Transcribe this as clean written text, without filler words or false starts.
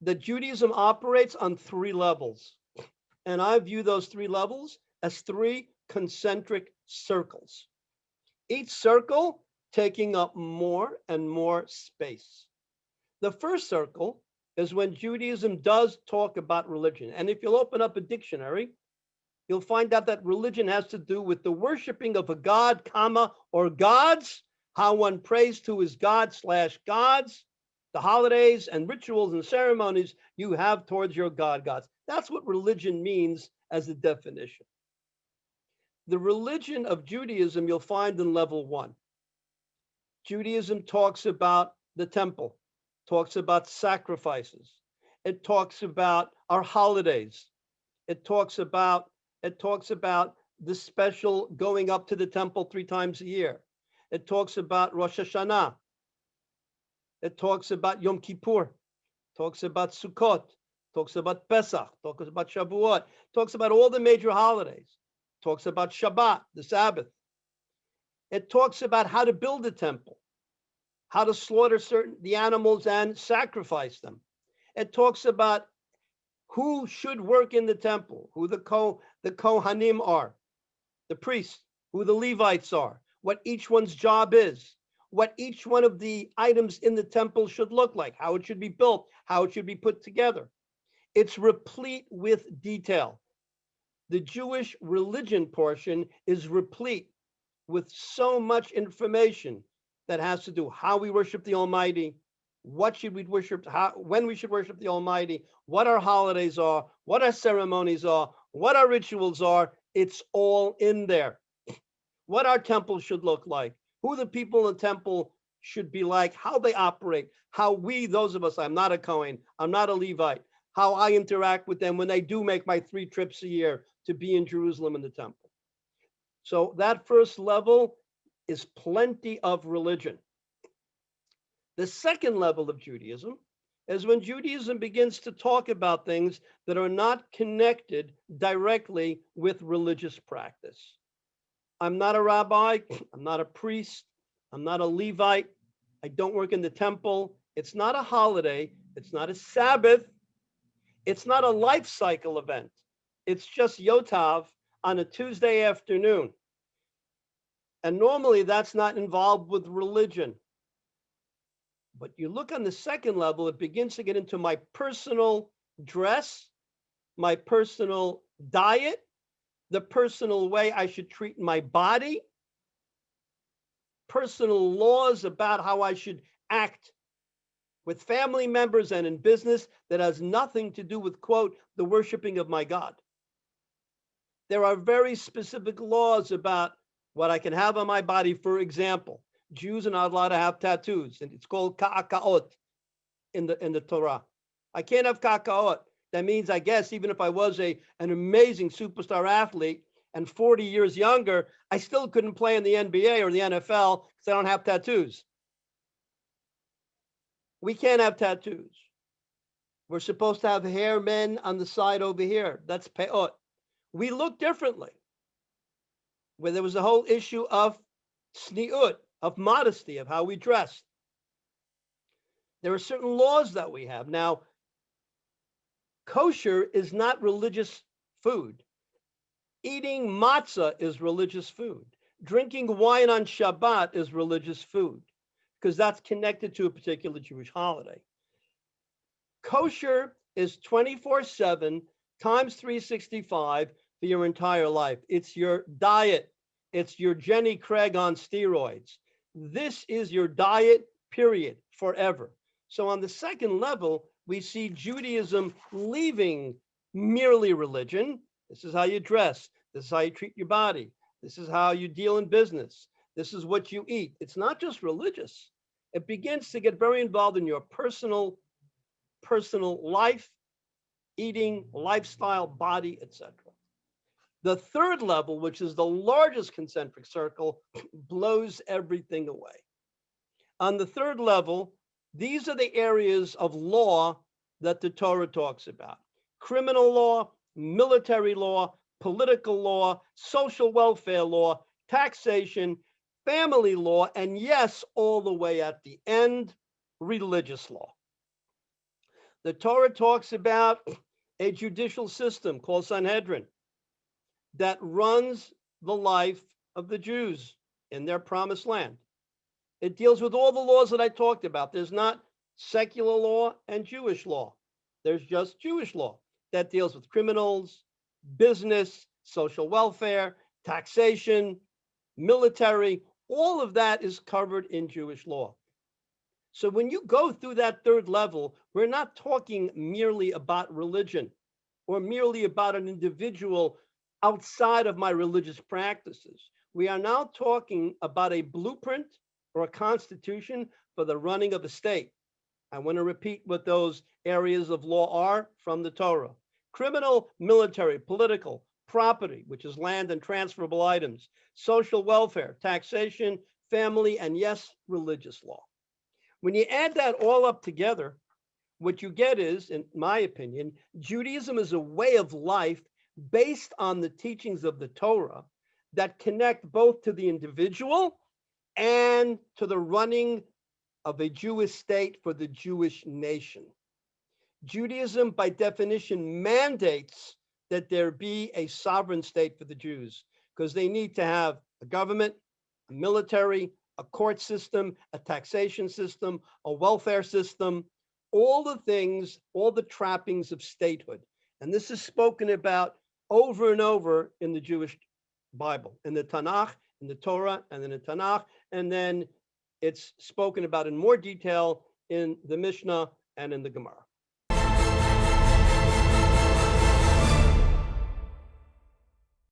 that Judaism operates on three levels. And I view those three levels as three concentric circles, each circle taking up more and more space. The first circle is when Judaism does talk about religion. And if you'll open up a dictionary, you'll find out that religion has to do with the worshiping of a god, comma, or gods, how one prays to his god / gods, the holidays and rituals and ceremonies you have towards your gods. That's what religion means as a definition. The religion of Judaism you'll find in level 1. Judaism talks about the temple, talks about sacrifices. It talks about our holidays. It talks about the special going up to the temple 3 times a year. It talks about Rosh Hashanah. It talks about Yom Kippur, talks about Sukkot, talks about Pesach, talks about Shavuot, talks about all the major holidays, talks about Shabbat, the Sabbath. It talks about how to build a temple, how to slaughter the animals and sacrifice them. It talks about who should work in the temple, who the Kohanim are, the priests, who the Levites are, what each one's job is, what each one of the items in the temple should look like, how it should be built, how it should be put together. It's replete with detail. The Jewish religion portion is replete with so much information that has to do how we worship the Almighty, what should we worship, when we should worship the Almighty, what our holidays are, what our ceremonies are, what our rituals are. It's all in there. What our temple should look like, who the people in the temple should be like, how they operate, how we, those of us, I'm not a Kohen, I'm not a Levite, how I interact with them when they do make my 3 trips a year to be in Jerusalem in the temple. So that first level is plenty of religion. The second level of Judaism is when Judaism begins to talk about things that are not connected directly with religious practice. I'm not a rabbi, I'm not a priest, I'm not a Levite, I don't work in the temple. It's not a holiday, it's not a Sabbath, it's not a life cycle event. It's just Yotav on a Tuesday afternoon. And normally that's not involved with religion. But you look on the second level, it begins to get into my personal dress, my personal diet, the personal way I should treat my body, personal laws about how I should act with family members and in business that has nothing to do with, quote, the worshiping of my God. There are very specific laws about what I can have on my body. For example, Jews are not allowed to have tattoos, and it's called ka'akaot in the Torah. I can't have ka'akaot. That means, I guess, even if I was an amazing superstar athlete and 40 years younger, I still couldn't play in the NBA or the NFL because I don't have tattoos. We can't have tattoos. We're supposed to have hair, men, on the side over here. That's peot. We look differently. Where there was a whole issue of sniut, of modesty, of how we dressed. There are certain laws that we have. Now, kosher is not religious food. Eating matzah is religious food. Drinking wine on Shabbat is religious food because that's connected to a particular Jewish holiday. Kosher is 24/7 times 365 for your entire life. It's your diet. It's your Jenny Craig on steroids. This is your diet, period, forever. So on the second level, we see Judaism leaving merely religion. This is how you dress. This is how you treat your body. This is how you deal in business. This is what you eat. It's not just religious. It begins to get very involved in your personal life, eating, lifestyle, body, etc. The third level, which is the largest concentric circle, blows everything away. On the third level, these are the areas of law that the Torah talks about. Criminal law, military law, political law, social welfare law, taxation, family law, and yes, all the way at the end, religious law. The Torah talks about a judicial system called Sanhedrin that runs the life of the Jews in their promised land. It deals with all the laws that I talked about. There's not secular law and Jewish law. There's just Jewish law that deals with criminals, business, social welfare, taxation, military. All of that is covered in Jewish law. So when you go through that third level, we're not talking merely about religion or merely about an individual outside of my religious practices. We are now talking about a blueprint or a constitution for the running of the state. I want to repeat what those areas of law are from the Torah: criminal, military, political, property, which is land and transferable items, social welfare, taxation, family, and yes, religious law. When you add that all up together, what you get is, in my opinion, Judaism is a way of life based on the teachings of the Torah that connect both to the individual and to the running of a Jewish state for the Jewish nation. Judaism, by definition, mandates that there be a sovereign state for the Jews because they need to have a government, a military, a court system, a taxation system, a welfare system, all the things, all the trappings of statehood. And this is spoken about over and over in the Jewish Bible, in the Tanakh, in the Torah, and in the Tanakh, and then it's spoken about in more detail in the Mishnah and in the Gemara.